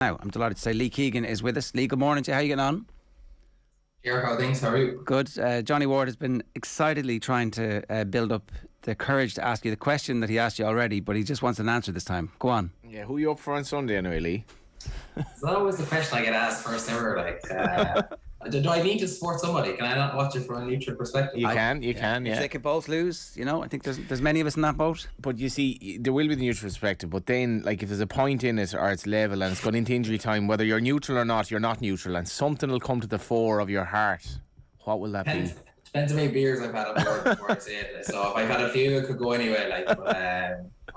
Now, I'm delighted to say Lee Keegan is with us. Lee, good morning to you. How are you getting on? Ger, how things? How are you? Good. Johnny Ward has been excitedly trying to build up the courage to ask you the question that he asked you already, but he just wants an answer this time. Go on. Yeah, who are you up for on Sunday anyway, Lee? It's always the question I get asked first ever. Do I need to support somebody? Can I not watch it from a neutral perspective? You can. If they could both lose, I think there's many of us in that boat. But you see, there will be the neutral perspective. But then, if there's a point in it or it's level and it's gone into injury time, whether you're neutral or not, you're not neutral, and something will come to the fore of your heart. What will that be? Depends how many beers I've had on board before I say it. So if I've had a few, it could go anyway.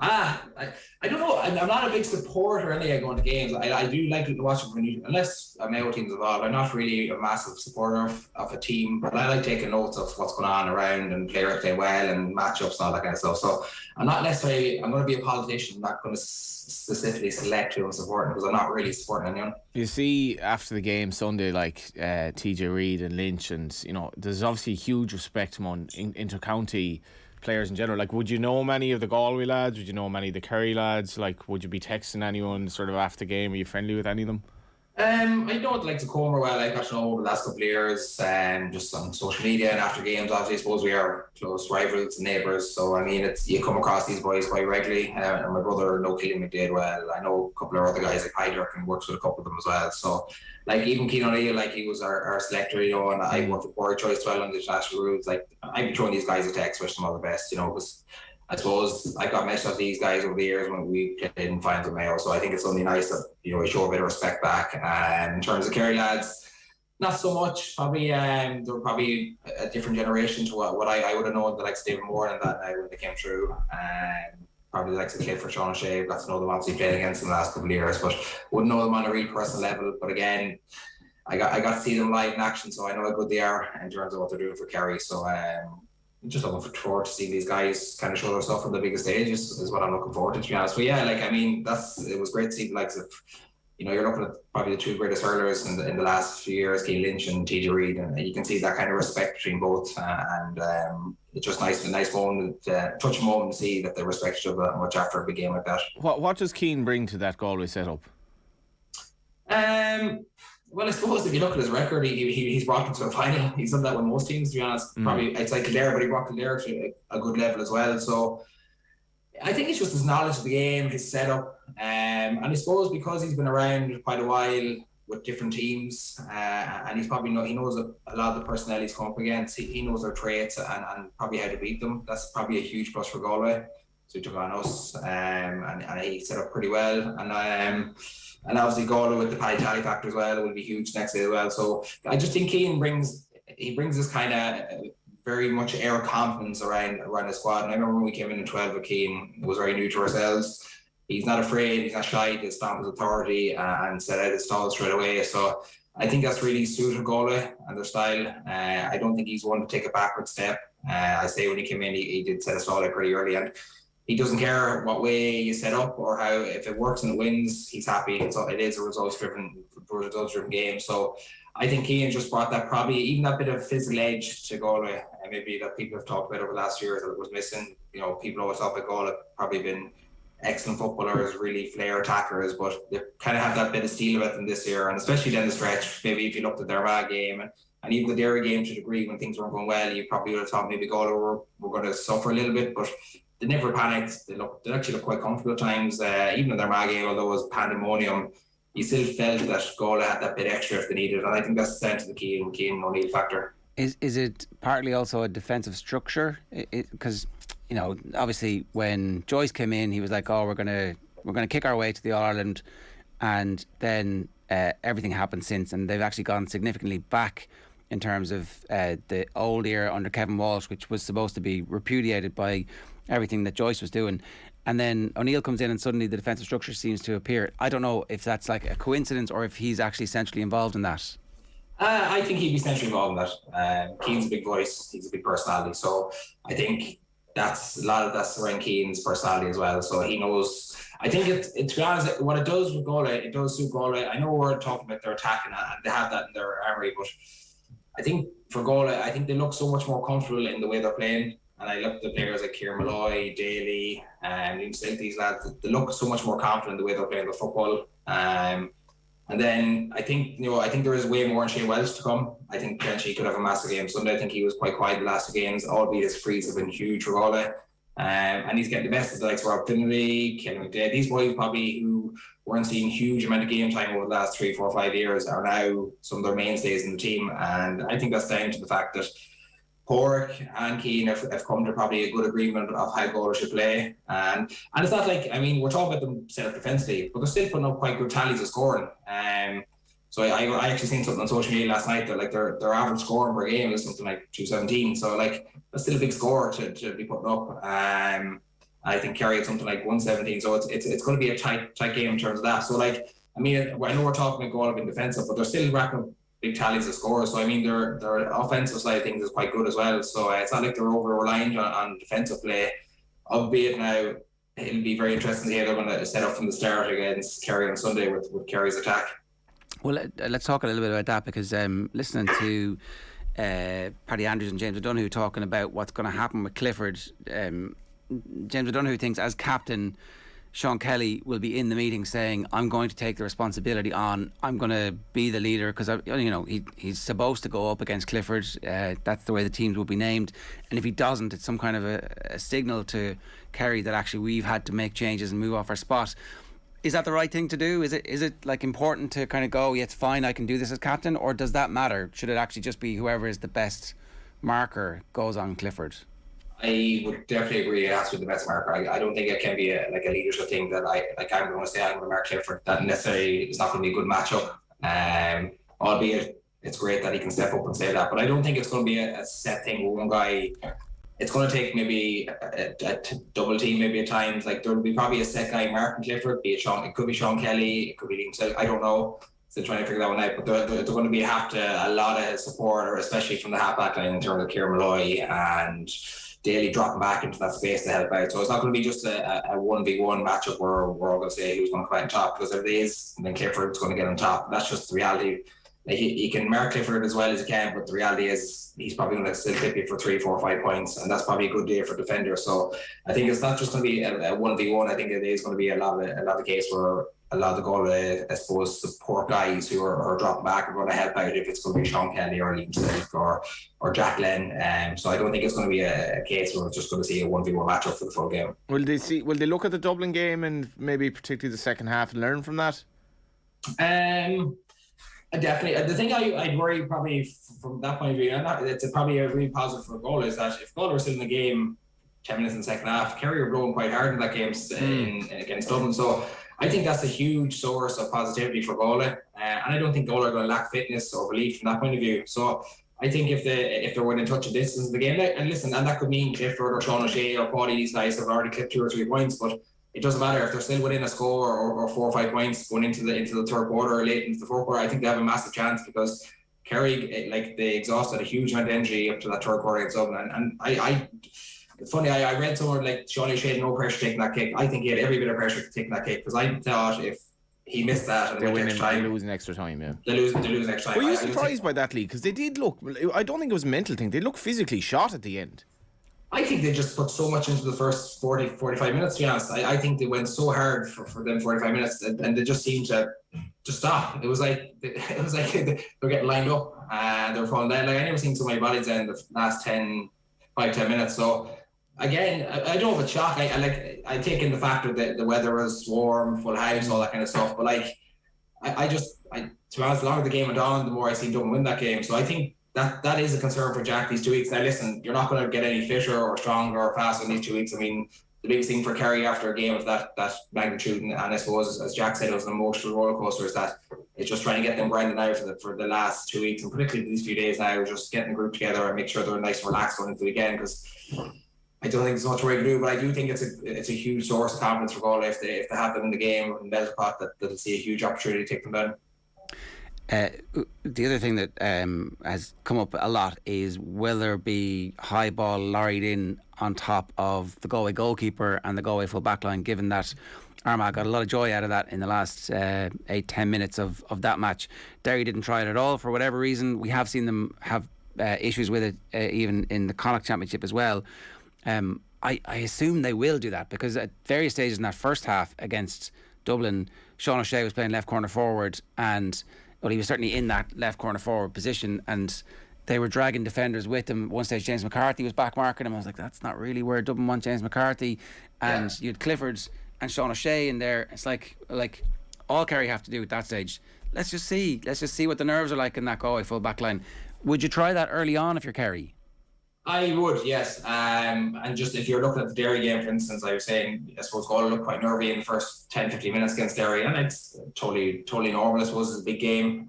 I don't know. I'm not a big supporter anyway going to games. I do like to watch it for unless a Mayo team's involved. I'm not really a massive supporter of a team, but I like taking notes of what's going on around and players play well and matchups and all that kind of stuff. So I'm not necessarily. I'm going to be a politician. I'm not going to specifically select who I'm supporting because I'm not really supporting anyone. You see, after the game Sunday, TJ Reid and Lynch, and there's obviously huge respect among inter-county players in general. Would you know many of the Galway lads? Would you know many of the Kerry lads? Would you be texting anyone sort of after the game? Are you friendly with any of them? I don't like to Comer well. I've got to know over the last couple of years, just on social media and after games. Obviously, I suppose we are close rivals and neighbours. So you come across these boys quite regularly. And my brother, No Killing McDade, well, I know a couple of other guys like Padraic and works with a couple of them as well. So even Keane O'Neill, he was our selector, and I worked with Joyce well on the international rules. I'd be throwing these guys a text, wish them all the best, because I suppose I got messed up these guys over the years when we played in finals with Mayo, so I think it's only nice that we show a bit of respect back. In terms of Kerry lads, not so much. Probably they're probably a different generation to what I would have known. The likes of David Moore and that now when they came through, probably the likes of Clifford, Sean O'Shea. Got to know them obviously playing against them the last couple of years, but wouldn't know them on a real personal level. But again, I got to see them live in action, so I know how good they are in terms of what they're doing for Kerry. So just looking forward to seeing these guys kind of show their stuff on the biggest stage is what I'm looking forward to be honest. But yeah, it was great to see the likes of, you're looking at probably the two greatest hurlers in the last few years, Keane Lynch and TJ Reid, and you can see that kind of respect between both, and it's just a nice moment, touching moment to see that they respect each other that much after a big game like that. What does Keane bring to that Galway setup? Well, I suppose if you look at his record, he's brought them to a final. He's done that with most teams, to be honest. Probably it's like Kildare, but he brought Kildare to a good level as well. So I think it's just his knowledge of the game, his setup, and I suppose because he's been around quite a while with different teams, and he knows a lot of the personnel he's come up against. He knows their traits and probably how to beat them. That's probably a huge plus for Galway. So he took on us, and he set up pretty well, and obviously Galway with the Paddy Tally factor as well will be huge next day as well. So I just think Keane brings this kind of very much air of confidence around the squad. And I remember when we came in 12 with Keane, it was very new to ourselves. He's not afraid, he's not shy to stamp his authority and set out his stall straight away. So I think that's really suited Galway and their style. I don't think he's one to take a backward step. I say when he came in, he did set a stall out pretty early, and he doesn't care what way you set up or how. If it works and it wins, he's happy. It is a results-driven game. So I think Keane just brought that, probably even that bit of physical edge to Galway, and maybe that people have talked about over the last years that it was missing. People always thought that Galway probably been excellent footballers, really flair attackers, but they kind of have that bit of steel about them this year, and especially down the stretch. Maybe if you looked at their Armagh game and even the Derry game to a degree, when things weren't going well, you probably would have thought maybe Galway were going to suffer a little bit, but they never panicked. They actually looked quite comfortable at times. Even in their Armagh game, although it was pandemonium, you still felt that Galway had that bit extra if they needed it, and I think that's down to the Keane O'Neill factor. Is it partly also a defensive structure? Because obviously when Joyce came in, he was like, "Oh, we're gonna kick our way to the All-Ireland," and then everything happened since, and they've actually gone significantly back in terms of the old era under Kevin Walsh, which was supposed to be repudiated by everything that Joyce was doing. And then O'Neill comes in and suddenly the defensive structure seems to appear. I don't know if that's like a coincidence or if he's actually centrally involved in that. I think he'd be centrally involved in that. Keane's a big voice, he's a big personality, so I think that's a lot of that's around Keane's personality as well. So he knows. I think to be honest, what it does with Galway, it does suit Galway. I know we're talking about their attacking and they have that in their armoury, but I think for Galway, I think they look so much more comfortable in the way they're playing. And I look at the players like Kieran Malloy, Daly, and these lads, they look so much more confident in the way they're playing the football. And then I think there is way more in Shane Welch to come. I think potentially he could have a massive game Sunday. I think he was quite quiet the last two games, albeit his frees have been huge for Galway. And he's getting the best of the likes of Rob Finley, Kenny McDade. These boys probably who weren't seeing huge amount of game time over the last 3, 4, 5 years are now some of their mainstays in the team. And I think that's down to the fact that Padraic and Keane have come to probably a good agreement of how Galway should play. And it's not like, I mean, we're talking about them set up defensively, but they're still putting up quite good tallies of scoring. So I actually seen something on social media last night that like their average scoring per game is something like 217. So like that's still a big score to be putting up. I think Kerry had something like 117. So it's going to be a tight game in terms of that. So like, I mean, I know we're talking about Galway being defensive, but they're still racking up big tallies of scores. So I mean, their offensive side of things is quite good as well. So it's not like they're over reliant on defensive play. Albeit now it'll be very interesting to see how they're going to set up from the start against Kerry on Sunday with Kerry's attack. Well, let's talk a little bit about that, because listening to Paddy Andrews and James O'Donoghue talking about what's going to happen with Clifford, James O'Donoghue thinks as captain Sean Kelly will be in the meeting saying, I'm going to take the responsibility on, I'm going to be the leader, because he's supposed to go up against Clifford. That's the way the teams will be named, and if he doesn't, it's some kind of a signal to Kerry that actually we've had to make changes and move off our spot. Is that the right thing to do? Is it like important to kind of go, yeah, it's fine, I can do this as captain, or does that matter? Should it actually just be whoever is the best marker goes on Clifford? I would definitely agree it has to be the best marker. I don't think it can be a leadership thing that I'm going to say I'm going to mark Clifford. That necessarily is not going to be a good matchup. Albeit it's great that he can step up and say that, but I don't think it's going to be a set thing where one guy. It's going to take maybe a double team maybe at times. Like there will be probably a set guy marking Clifford. It could be Sean Kelly, it could be Liam Selk. I don't know. Still trying to figure that one out. But they're going to be a lot of support, or especially from the halfback line in terms of Kieran Malloy and Daly dropping back into that space to help out. So it's not going to be just a 1v1 matchup where we're all going to say who's going to come out on top, because if it is, then Clifford's going to get on top. That's just the reality. Like he can mark Clifford as well as he can, but the reality is he's probably going to still tip you for 3, 4, 5 points, and that's probably a good day for defenders. So I think it's not just going to be a 1v1. I think it is going to be a lot of the case where a lot of the Galway, I suppose, support guys who are dropping back are going to help out if it's going to be Sean Kelly or Liam Selk or Jack Glenn. So I don't think it's going to be a case where we're just going to see a 1v1 matchup for the full game. Will they look at the Dublin game and maybe particularly the second half and learn from that? Definitely. The thing I'd worry probably from that point of view, and it's probably a really positive for Galway, is that if Galway were still in the game 10 minutes in the second half, Kerry were blowing quite hard in that game against Dublin. So I think that's a huge source of positivity for Galway. And I don't think Galway are going to lack fitness or belief from that point of view. So I think if they're within touch of distance in the game, and listen, and that could mean Clifford or Sean O'Shea or Paddy, these guys have already clipped 2 or 3 points, but it doesn't matter if they're still within a score or 4 or 5 points going into the third quarter or late into the fourth quarter. I think they have a massive chance, because Kerry, like, they exhausted a huge amount of energy up to that third quarter against Dublin. And it's funny, I read somewhere like Sean O'Shea had no pressure taking that kick. I think he had every bit of pressure taking that kick, because I thought if he missed that and they lose an extra time. Yeah, they lose an extra time. Were you surprised by that, Lee? Because they did look. I don't think it was a mental thing. They looked physically shot at the end. I think they just put so much into the first 40-45 minutes, to be honest. I think they went so hard for them 45 minutes, and they just seemed to stop. It was like they were getting lined up and they were falling down. Like, I never seen so many bodies in the last 5-10 minutes. So again, I don't have a shock. I take in the fact that the weather was warm, full house, all that kind of stuff. But like, I to be honest, the longer the game went on, the more I seen Dublin win that game. So I think that is a concern for Jack these 2 weeks. Now listen, you're not going to get any fitter or stronger or faster in these 2 weeks. I mean, the biggest thing for Kerry after a game of that magnitude, and I suppose, as Jack said, it was an emotional roller coaster, is that it's just trying to get them grinding out for the last 2 weeks, and particularly these few days now, just getting the group together and make sure they're nice and relaxed going into the weekend, because I don't think there's much more you can do, but I do think it's a huge source of confidence for Galway if they have them in the game in Belfast, that they'll see a huge opportunity to take them down. The other thing that has come up a lot is, will there be high ball lorried in on top of the Galway goalkeeper and the Galway full back line, given that Armagh got a lot of joy out of that in the last 8-10 minutes of that match. Derry didn't try it at all for whatever reason. We have seen them have issues with it even in the Connacht Championship as well. I assume they will do that, because at various stages in that first half against Dublin, Sean O'Shea was playing left corner forward, and well, he was certainly in that left corner forward position, and they were dragging defenders with him. At one stage, James McCarthy was back marking him. I was like, that's not really where Dublin want James McCarthy. And you had Clifford and Sean O'Shea in there. It's like all Kerry have to do at that stage. Let's just see what the nerves are like in that Galway full back line. Would you try that early on if you're Kerry? I would, yes. And just if you're looking at the Derry game, for instance, I was saying, I suppose Galway looked quite nervy in the first 10-15 minutes against Derry, and it's totally normal. I suppose it's a big game.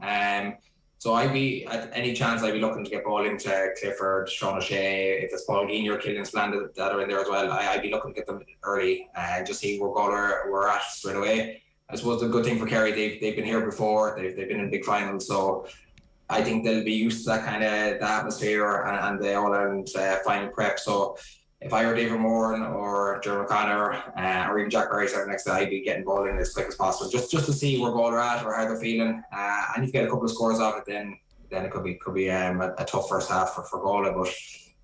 So I'd be, at any chance, I'd be looking to get ball into Clifford, Sean O'Shea. If it's Paul Geaney or Killian Splandard that are in there as well, I'd be looking to get them early and just see where Galway we're at straight away. I suppose the good thing for Kerry, they've been here before. They've been in big finals, so I think they'll be used to that kind of the atmosphere and the all-around final prep. So if I were David Moran or Ger O'Connor or even Jack Barry next to, I'd be getting ball in as quick as possible, just to see where Galway are at or how they're feeling. And if you get a couple of scores off it, then it could be a tough first half for Galway. But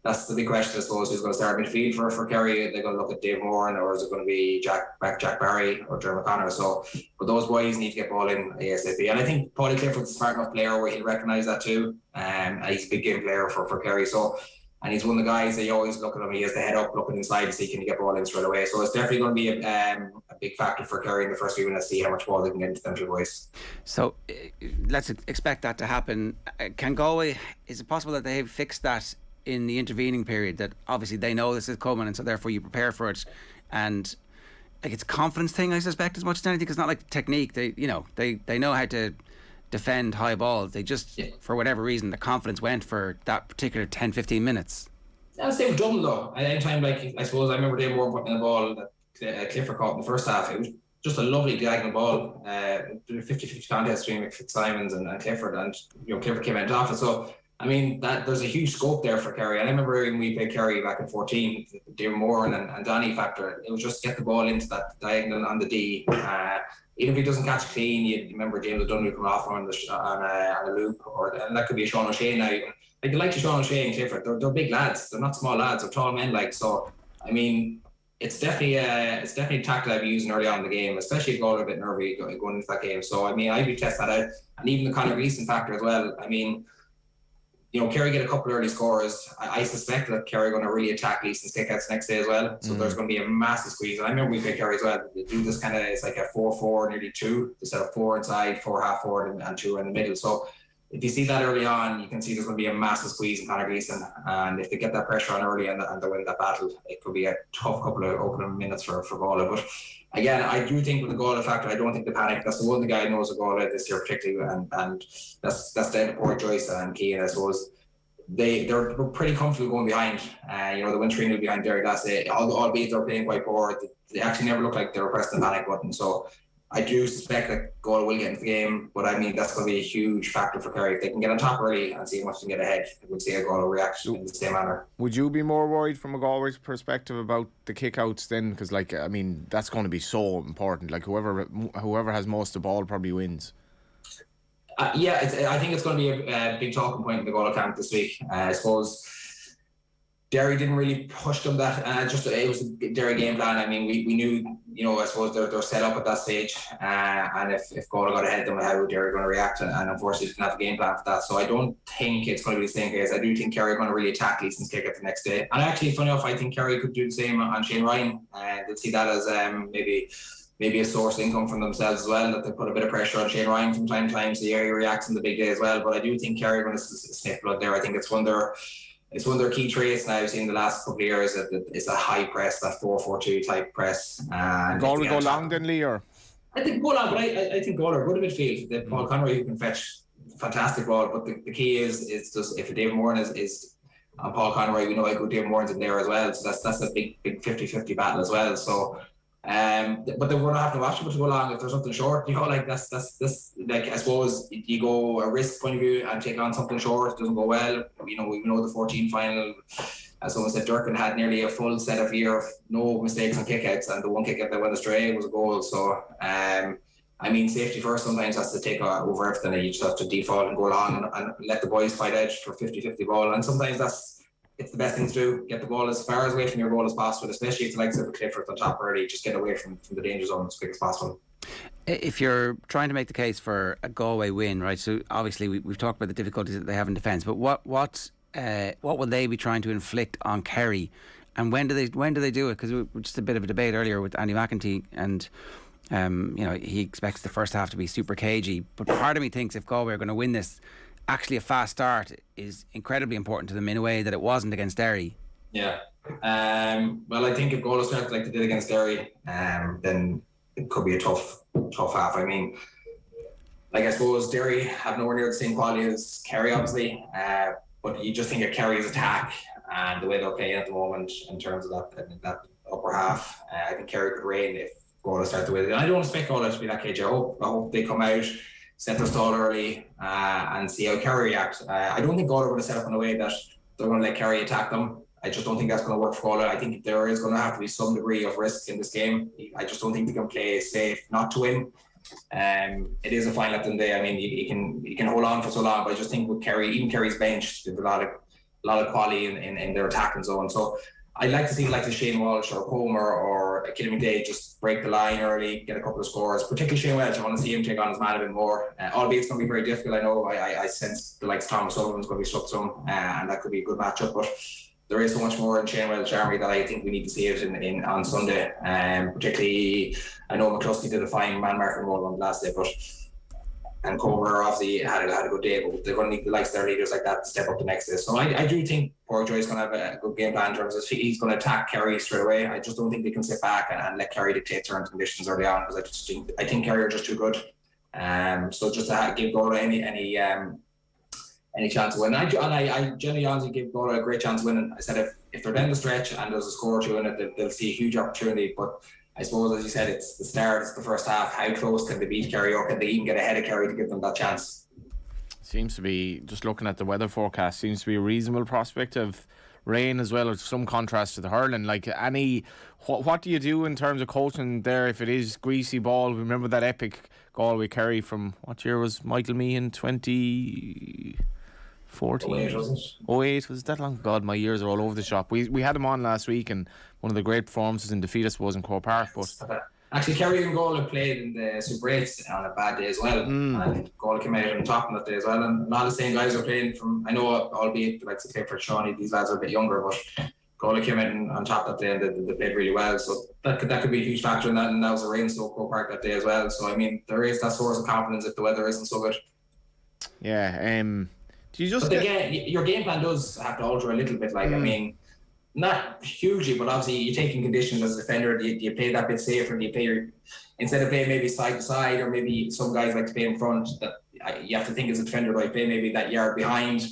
that's the big question, I suppose. Who's going to start midfield for Kerry? They're going to look at Dave Moran, or is it going to be Jack Barry or Ger O'Connor? So, but those boys need to get ball in ASAP. And I think Paulie Clifford's a smart enough player where he'll recognise that too. And he's a big game player for Kerry. So, and he's one of the guys that you always look at him. He has the head up, looking inside to see can he get ball in straight away. So it's definitely going to be a big factor for Kerry in the first few minutes. See how much ball they can get into them two boys. So let's expect that to happen. Can Galway? Is it possible that they have fixed that in the intervening period? That obviously they know this is coming, and so therefore you prepare for it. And like it's a confidence thing, I suspect, as much as anything. It's not like technique. They know how to defend high ball. They just, for whatever reason, the confidence went for that particular 10-15 minutes. That's the same with Dublin though. At any time, like I suppose I remember Dave Moore putting in the ball that Clifford caught in the first half. It was just a lovely diagonal ball. 50-50 contest between Fitzsimons and Clifford, and Clifford came out off it. So I mean that there's a huge scope there for Kerry. And I remember when we played Kerry back in 2014, Dave Moore and Donny factor. It was just get the ball into that diagonal on the D. Even if he doesn't catch clean, you remember James O'Donoghue coming off on a loop, and that could be a Sean O'Shea now. Like Sean O'Shea and Clifford, they're big lads. They're not small lads. They're tall men. So I mean, it's definitely a tactic I'd be using early on in the game, especially if Galway are a bit nervy going into that game. So I mean, I'd be testing that out, and even the Conor Gleeson factor as well. I mean, Kerry get a couple of early scores. I suspect that Kerry are going to really attack Gleeson's kickouts next day as well. So there's going to be a massive squeeze. And I remember we played Kerry as well. They do this kind of, it's like a 4-4, nearly 2. They set up 4 inside, 4 half forward, and 2 in the middle. So if you see that early on, you can see there's going to be a massive squeeze in Conor Gleeson. And if they get that pressure on early and they win that battle, it could be a tough couple of opening minutes for Galway. But again, I do think with the Galway factor, I don't think the panic. That's the one the guy knows of Galway this year particularly, and that's down to poor Joyce and Keane, I suppose. They're pretty comfortable going behind. They went 3-0 behind Derry last day. Albeit they're playing quite poor, they actually never looked like they were pressing the panic button. So I do suspect that Galway will get into the game, but I mean that's going to be a huge factor for Kerry. If they can get on top early and see how much they can get ahead, we'll see how Galway react in the same manner. Would you be more worried from a Galway's perspective about the kickouts then? Because that's going to be so important. Like whoever has most of the ball probably wins. I think it's going to be a big talking point in the Galway camp this week. I suppose Derry didn't really push them that. It was a Derry game plan. I mean, we knew, I suppose they're set up at that stage. And if Galway got ahead of them, how Derry going to react? And unfortunately, didn't have a game plan for that. So I don't think it's going to be the same case. I do think Kerry are going to really attack Gleeson's kick at the next day. And actually, funny enough, I think Kerry could do the same on Shane Ryan. They'll see that as maybe a source of income from themselves as well, that they put a bit of pressure on Shane Ryan from time to time, so he reacts in the big day as well. But I do think Kerry are going to sniff blood there. I think it's one of their key traits now. I've seen the last couple of years that it's a high press, that 4-4-2 type press. Galway go long then, Lee, or? I think go long, but I think Galway are good at midfield. The Paul Conroy who can fetch fantastic ball, but the key is just if David Moran is on Paul Conroy, we know how good David Moran's in there as well. So that's a big 50-50 battle as well. So but they're going to have to watch it to go along if there's something short. That's I suppose you go a risk point of view and take on something short. It doesn't go well. We know the 14 final, as someone said, Durkin had nearly a full set of year of no mistakes on kickouts, and the one kickout that went astray was a goal. So safety first sometimes has to take over everything. You just have to default and go along and let the boys fight out for 50-50 ball, and sometimes it's the best thing to do. Get the ball as far away from your goal as possible, especially if the likes of Clifford on top early. Just get away from the danger zone as quick as possible. If you're trying to make the case for a Galway win, right? So obviously we've talked about the difficulties that they have in defence, but what will they be trying to inflict on Kerry, and when do they do it? Because we were just a bit of a debate earlier with Andy McEntee, and he expects the first half to be super cagey. But part of me thinks if Galway are going to win this, actually a fast start is incredibly important to them in a way that it wasn't against Derry. Yeah. Well, I think if Galway start like they did against Derry, then it could be a tough half. I mean, like I suppose Derry have nowhere near the same quality as Kerry, obviously. But you just think of Kerry's attack and the way they're playing at the moment in terms of that upper half. I think Kerry could reign if Galway start to win. And I don't expect Galway to be that cagey. I hope they come out, set their stall early, and see how Kerry react. I don't think Galway are going to set up in a way that they're going to let Kerry attack them. I just don't think that's going to work for Galway. I think there is going to have to be some degree of risk in this game. I just don't think they can play safe not to win. It is a final at the end of the day. I mean, you can hold on for so long, but I just think with Kerry, even Kerry's bench, there's a lot of quality in their attacking zone. So I'd like to see like the Shane Walsh or Comer or Killian McDade just break the line early, get a couple of scores. Particularly Shane Walsh, I want to see him take on his man a bit more. Albeit it's going to be very difficult. I know I sense the likes of Thomas Sullivan's going to be stuck to him, and that could be a good matchup. But there is so much more in Shane Welsh army that I think we need to see it in on Sunday. Particularly, I know McCluskey did a fine man marking role on the last day, and Comer obviously had a good day, but they're going to need the likes of their leaders like that to step up the next day. So I do think poor Joyce is going to have a good game plan in terms of he's going to attack Kerry straight away. I just don't think they can sit back and let Kerry dictate terms and conditions early on, because I think Kerry are just too good. So just to give Galway any chance to win. I generally honestly give Galway a great chance of winning. I said if they're down the stretch and there's a score or two in it, they'll see a huge opportunity. But I suppose, as you said, it's the start, it's the first half. How close can they beat Kerry, or can they even get ahead of Kerry to give them that chance? Seems to be, just looking at the weather forecast, seems to be a reasonable prospect of rain as well, as some contrast to the hurling. Like what do you do in terms of coaching there if it is greasy ball? Remember that epic Galway Kerry from, what year was Michael Meehan? 2014? 08, wasn't it? 08, was it that long? God, my years are all over the shop. We had him on last week, and one of the great performances in defeat, I suppose, in Croke Park. But actually, Kerry and Galway played in the Super 8s on a bad day as well. And Galway came out on top on that day as well. And a lot of the same guys are playing from, I know, albeit like to Clifford, Shawnee, these lads are a bit younger, but Galway came in on top that day and they played really well. So that could be a huge factor in that. And that was a rain soaked Croke Park that day as well. So I mean, there is that source of confidence if the weather isn't so good. Yeah. Do you just? But again, your game plan does have to alter a little bit. Like I mean, not hugely, but obviously you take in conditions as a defender. Do you play that bit safer? Do you play instead of playing maybe side to side, or maybe some guys like to play in front? That you have to think as a defender, do I play maybe that yard behind?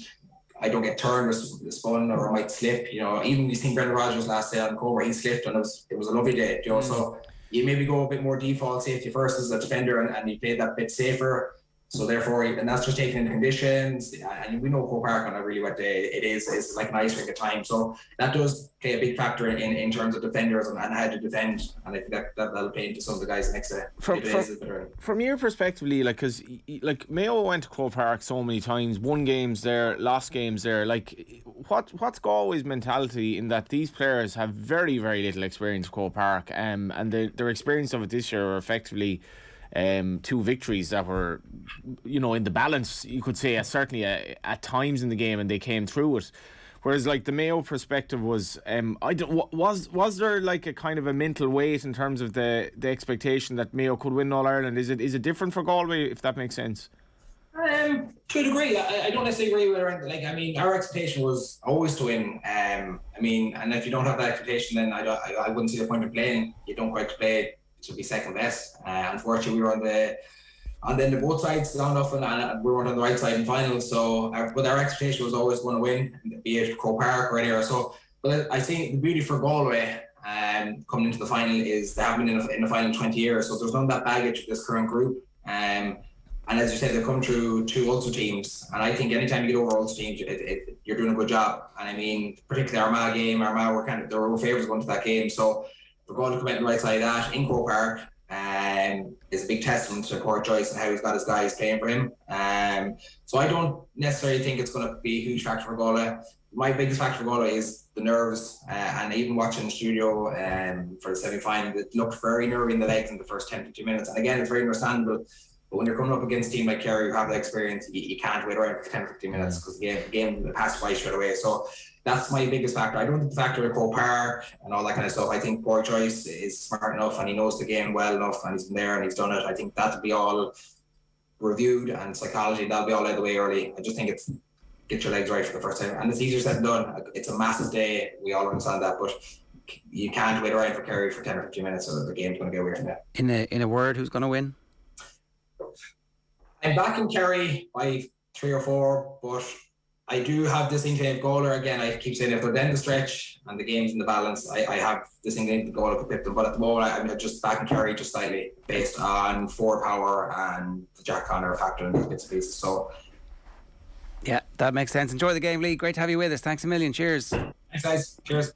I don't get turned or spun, or I might slip. You know, even you think Brendan Rodgers last day on Cobra, he slipped, and it was a lovely day. You know, so you maybe go a bit more default safety first as a defender, and you play that bit safer. So therefore, and that's just taking into conditions. And we know Croke Park on a really wet day, it's like an ice rink at times. So that does play a big factor in terms of defenders and how to defend. And I think that'll play into some of the guys next day. From your perspective, Lee, because Mayo went to Croke Park so many times, won games there, lost games there. Like, what's Galway's mentality in that these players have very, very little experience at Croke Park, and their experience of it this year are effectively two victories that were, in the balance, you could say, certainly at times in the game, and they came through it. Whereas, like, the Mayo perspective was, was there like a kind of a mental weight in terms of the expectation that Mayo could win All Ireland? Is it different for Galway, if that makes sense? To a degree, I don't necessarily agree with her. Like, I mean, our expectation was always to win. I mean, and if you don't have that expectation, then I wouldn't see the point of playing. You don't quite play to be second best. Unfortunately, we were on the end of both sides long enough, and we weren't on the right side in finals. So, but our expectation was always going to win, be it Croke Park or anywhere. So, but I think the beauty for Galway coming into the final is they haven't been in the final in 20 years. So there's none of that baggage with this current group. And as you said, they've come through two Ulster teams, and I think anytime you get over Ulster teams, you're doing a good job. And I mean, particularly Armagh were favourites going to that game. So we're going to come out on the right side of that in Croke Park. is a big testament to Padraic Joyce and how he's got his guys playing for him. So I don't necessarily think it's going to be a huge factor for Galway. My biggest factor for Galway is the nerves, and even watching the studio for the semi-final, it looked very nervy in the legs in the first 10-15 minutes. And again, it's very understandable. But when you're coming up against a team like Kerry who have the experience, you can't wait around for 10-15 minutes because the game passed by straight away. So that's my biggest factor. I don't think the factor of co-par and all that kind of stuff. I think Padraic Joyce is smart enough and he knows the game well enough and he's been there and he's done it. I think that'll be all reviewed, and psychology, that'll be all out of the way early. I just think it's get your legs right for the first time. And it's easier said than done. It's a massive day. We all understand that. But you can't wait around for Kerry for 10 or 15 minutes, so the game's going to get weird from that. In a word, who's going to win? I'm backing Kerry by 3 or 4, but I do have this inkling of Galway. Again, I keep saying if they're down the stretch and the game's in the balance, I have this inkling that Galway could pick them. But at the moment, I'm just backing Kerry just slightly based on forward power and the Jack Connor factor in these bits and pieces. So, yeah, that makes sense. Enjoy the game, Lee. Great to have you with us. Thanks a million. Cheers. Thanks, guys. Cheers.